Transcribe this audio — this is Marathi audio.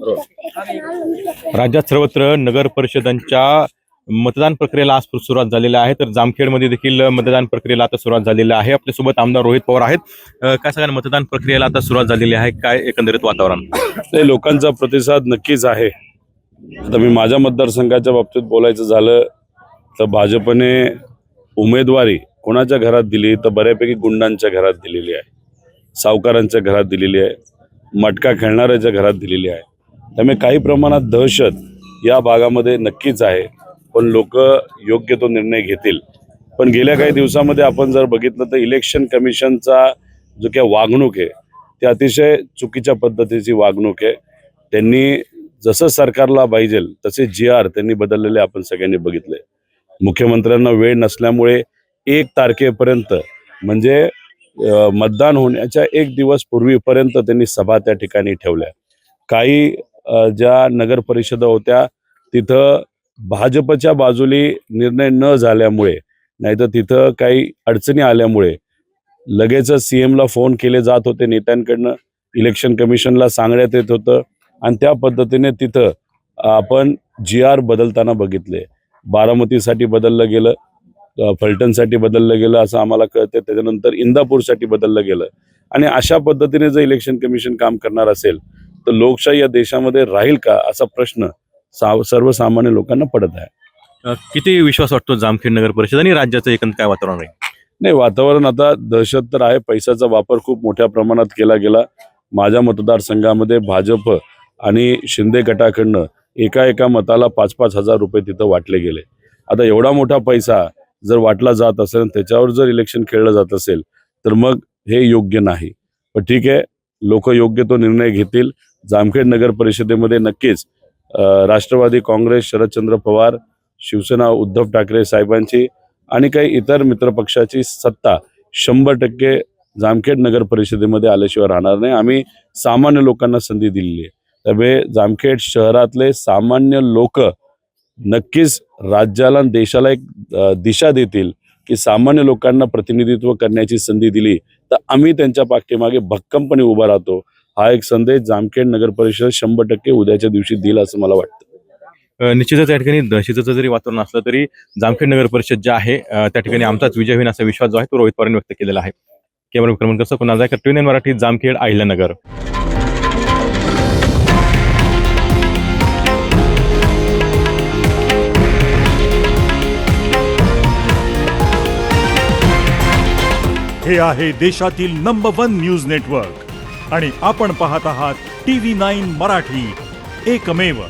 राज्यात सर्वत्र नगर परिषदांच्या मतदान प्रक्रियेला आज सुरुवात झालेली आहे, तर जामखेडमध्ये देखील मतदान प्रक्रियेला आता सुरुवात झालेली आहे। आपल्यासोबत आमदार रोहित पवार आहेत। काय सांगा, मतदान प्रक्रियेला आता सुरुवात झालेली आहे, काय एकंदरीत वातावरण? लोकांचा प्रतिसाद नक्कीच आहे। आता मी माझ्या मतदारसंघाच्या बाबतीत बोलायचं झालं तर भाजपने उमेदवारी कोणाच्या घरात दिली तर बऱ्यापैकी गुंडांच्या घरात दिलेली आहे, सावकारांच्या घरात दिलेली आहे, मटका खेळणाऱ्याच्या घरात दिलेली आहे। त्यामुळे काही प्रमाणात दहशत या भागामध्ये नक्कीच आहे, पण लोक योग्य तो निर्णय घेतील। पण गेल्या काही दिवसामध्ये आपण जर बघितलं तर इलेक्शन कमिशनचा जो काही वागणूक आहे ते अतिशय चुकीच्या पद्धतीची वागणूक आहे। त्यांनी जसं सरकारला पाहिजे तसे GR त्यांनी बदललेले आपण सगळ्यांनी बघितले। मुख्यमंत्र्यांना वेळ नसल्यामुळे 1 तारखेपर्यंत म्हणजे मतदान होण्याच्या 1 दिवस पूर्वीपर्यंत त्यांनी सभा त्या ठिकाणी ठेवल्या। काही ज्या नगर परिषदा होत्या तिथं भाजपच्या बाजूली निर्णय न झाल्यामुळे, नाहीतर तिथं काही अडचणी आल्यामुळे लगेच CM ला फोन केले जात होते नेत्यांकडनं, इलेक्शन कमिशनला सांगण्यात येत होतं आणि त्या पद्धतीने तिथं आपण GR बदलताना बघितले। बारामतीसाठी बदललं गेलं, फलटणसाठी बदललं गेलं असं आम्हाला कळतं, त्याच्यानंतर इंदापूरसाठी बदललं गेलं। आणि अशा पद्धतीने जर इलेक्शन कमिशन काम करणार असेल तर लोकशाही या देशामध्ये राहील का असा प्रश्न सर्वसामान्य लोकांना पडत आहे। किती विश्वास वाटतो जामखेड नगर परिषद आणि राज्याचं एकंदर काय वातावरण आहे? नाही, वातावरण आता दहशत तर आहे। पैशाचा वापर खूप मोठ्या प्रमाणात केला गेला। माझ्या मतदारसंघामध्ये भाजप आणि शिंदे गटाकडनं एका मताला 5-5 हजार रुपये तिथं वाटले गेले। आता एवढा मोठा पैसा जर वाटला जात असेल, त्याच्यावर जर इलेक्शन खेळलं जात असेल तर मग हे योग्य नाही। पण ठीक आहे, लोक योग्य तो निर्णय घेतील। जामखेड नगर परिषदेमध्ये नक्कीच राष्ट्रवादी काँग्रेस, शरदचंद्र पवार, शिवसेना उद्धव ठाकरे साहेबांची आणि काही इतर मित्रपक्षाची सत्ता 100% जामखेड नगर परिषदेमध्ये आल्याशिवाय राहणार नाही। आम्ही सामान्य लोकांना संधी दिलेली आहे, त्यामुळे जामखेड शहरातले सामान्य लोक नक्कीच राज्याला आणि देशाला एक दिशा देतील की सामान्य लोकांना प्रतिनिधित्व करण्याची संधी दिली तर आम्ही त्यांच्या पाठीमागे भक्कमपणे उभा राहतो। हा एक संदेश जामखेड नगर परिषद 100% उद्याच्या दिवशी देईल असं मला वाटतं। निश्चितच या ठिकाणी दहशतीचं जरी वातावरण असलं तरी जामखेड नगर परिषद जे आहे त्या ठिकाणी आमचाच विजय होईल असा विश्वास जो आहे तो रोहित पवारांनी व्यक्त केलेला आहे। कॅमेरा क्रमांक कुणाल जायकर, TVN मराठी, जामखेड, अहिल्यानगर। हे आहे देशातील नंबर 1 न्यूज नेटवर्क आणि आपण पाहत आहात TV9 मराठी, एकमेव।